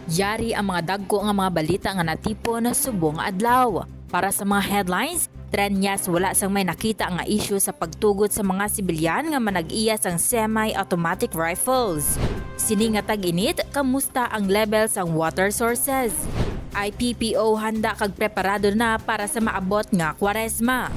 Yari ang mga dagko nga mga balita nga natipon subong adlaw. Para sa mga headlines, trenyas wala sang may nakita nga issue sa pagtugot sa mga sibilyan nga manag-iya sang semi-automatic rifles. Sini nga tag-init, kamusta ang level sang water sources? IPPO handa kag preparado na para sa maabot nga Kwaresma.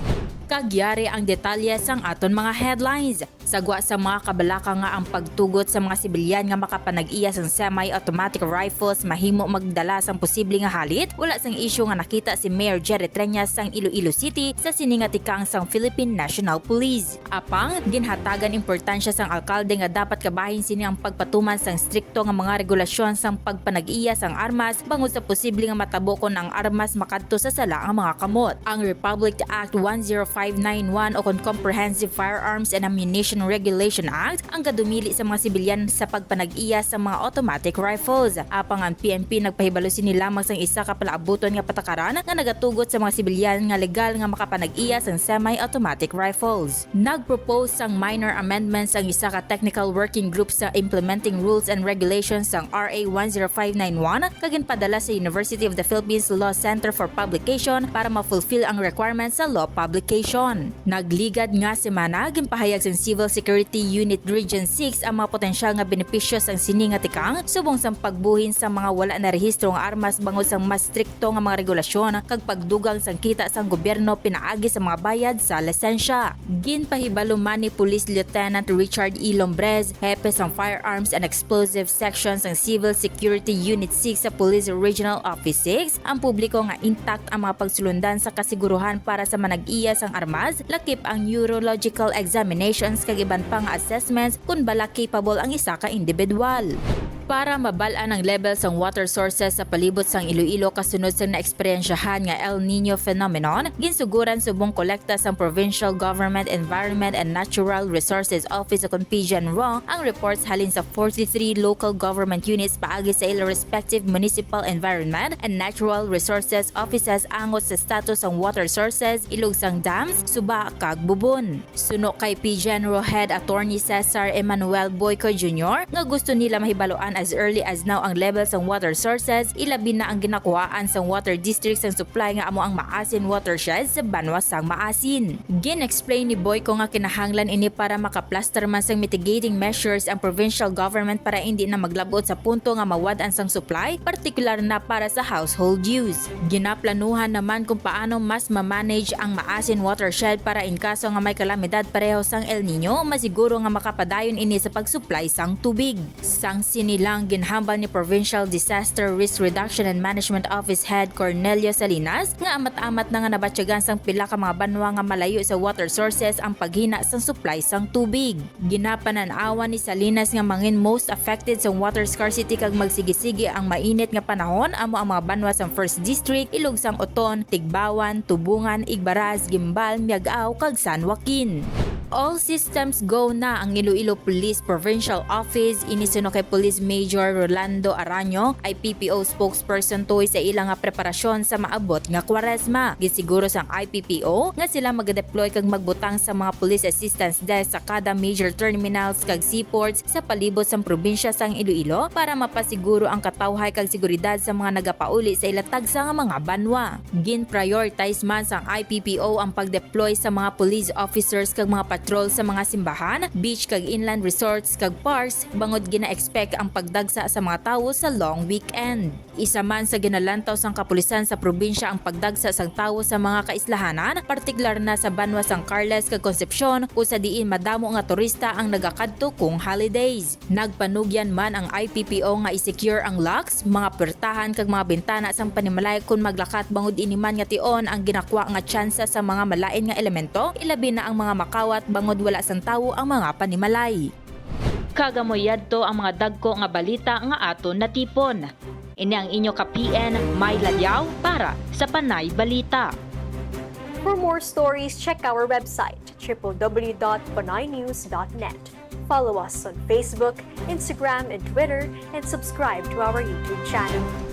Kagyari ang detalye sang aton mga headlines. Sagwa sa mga kabalaka nga ang pagtugot sa mga sibilyan nga makapanag-iya sang semi-automatic rifles mahimo magdala sang posible nga halit. Wala sang issue nga nakita si Mayor Jerry Treñas sang Iloilo City sa siningatikang sang Philippine National Police. Apang ginhatagan importansya sang alkalde nga dapat kabahin sini ang pagpatuman sang strikto nga mga regulasyon sang pagpanag-iya sang armas bangod sa posible nga matabokon ang armas makadto sa sala ang mga kamot. Ang Republic Act 10591 o Comprehensive Firearms and Ammunition Regulation Act ang kadumili sa mga sibilyan sa pagpanag-iya sa mga automatic rifles. Apang ang PNP nagpahibalo sini lamang sang isa ka palaabuton nga patakaran nga nagatugot sa mga sibilyan nga legal nga makapanag-iya sang semi-automatic rifles. Nagpropose sang minor amendments ang isa ka technical working group sa implementing rules and regulations sang RA 10591 kaginpadala sa University of the Philippines Law Center for Publication para ma-fulfill ang requirements sa law publication. Nagligad nga semana ginpahayag sang Civil Security Unit Region 6 ang mga potensyal nga benepisyo sang siningatikang subong sang pagbuhin sa mga wala na rehistro nga armas bangod sang mas strikto nga mga regulasyon kag pagdugang sang kita sang gobyerno pinaagi sa mga bayad sa lisensya. Ginpahibalo man ni Police Lieutenant Richard E. Lombrez, hepe sang Firearms and Explosives Section sang Civil Security Unit 6 sa Police Regional Office 6, ang publiko nga intact ang mga pagsulundan sa kasiguruhan para sa manag-iya sang armas, lakip ang neurological examinations kag iban pang assessments kung bala capable ang isa ka individual. Para mabalaan ang level sang water sources sa palibot sang Iloilo kasunod sa naeksperyensyahan nga El Nino phenomenon, ginsuguran subong kolekta sang Provincial Government Environment and Natural Resources Office o PGNRO ang reports halin sa 43 local government units paagi sa ilang respective municipal environment and natural resources offices angot sa status sang water sources, ilog sang dams, suba kag bubon. Suno kay PGNRO Head Attorney Cesar Emmanuel Boyco Jr. nga gusto nila mahibaloan as early as now ang level sang water sources, ilabi na ang ginakuhaan sang water district sang supply nga amo ang maasin watershed sa banwa sang maasin. Gin-explain ni Boyco nga kinahanglan ini para makaplaster man sang mitigating measures ang provincial government para hindi na maglabot sa punto nga mawad-an sang supply, partikular na para sa household use. Ginaplanuhan naman kung paano mas ma-manage ang maasin watershed para in kaso nga may kalamidad pareho sang El Nino, masiguro nga makapadayon ini sa pag-supply sang tubig. Sang sinilang ginhambal ni Provincial Disaster Risk Reduction and Management Office Head Cornelio Salinas nga amat-amat na nga nabatyagan sang pila ka mga banwa nga malayo sa water sources ang paghina sang supply sang tubig. Ginapanan-awan ni Salinas nga mangin most affected sa water scarcity kag magsigisigi ang mainit nga panahon amo ang mga banwa sang 1st District, ilog sang Oton, Tigbawan, Tubungan, Igbaraz, Gimbal, Miagao kag San Joaquin. All systems go na ang Iloilo Police Provincial Office inisuno kay Police Major Rolando Araño, IPPO spokesperson toy sa ilang nga preparasyon sa maabot nga Kwaresma. Gisiguro sang IPPO nga sila mag-deploy kag magbutang sa mga police assistance desk sa kada major terminals kag seaports sa palibot sang probinsya sang Iloilo para mapasiguro ang katawhay kag seguridad sa mga nagapauli sa ilatag sa mga banwa. Gin-prioritize man sang IPPO ang pag-deploy sa mga police officers kag mga patrol sa mga simbahan, beach kag inland resorts kag parks bangod gina-expect ang pagdagsa sa mga tawo sa long weekend. Isa man sa ginalantaw sang kapulisan sa probinsya ang pagdagsa sang tawo sa mga kaislahanan, partikular na sa banwa sang Carles kag Concepcion usa diin madamo nga turista ang nagakadto kung holidays. Nagpanugyan man ang IPPO nga i-secure ang locks, mga pertahan kag mga bintana sang panimalay kung maglakat bangod iniman nga tion ang ginakwa nga tsansa sa mga malain nga elemento, ilabi na ang mga makawat bangod wala sang tawo ang mga panimalay. Kagamoyadto ang mga dagko nga balita nga aton natipon. Ini ang inyo ka PN May Ladyaw para sa Panay Balita. For more stories, check our website www.panaynews.net. Follow us on Facebook, Instagram, and Twitter, and subscribe to our YouTube channel.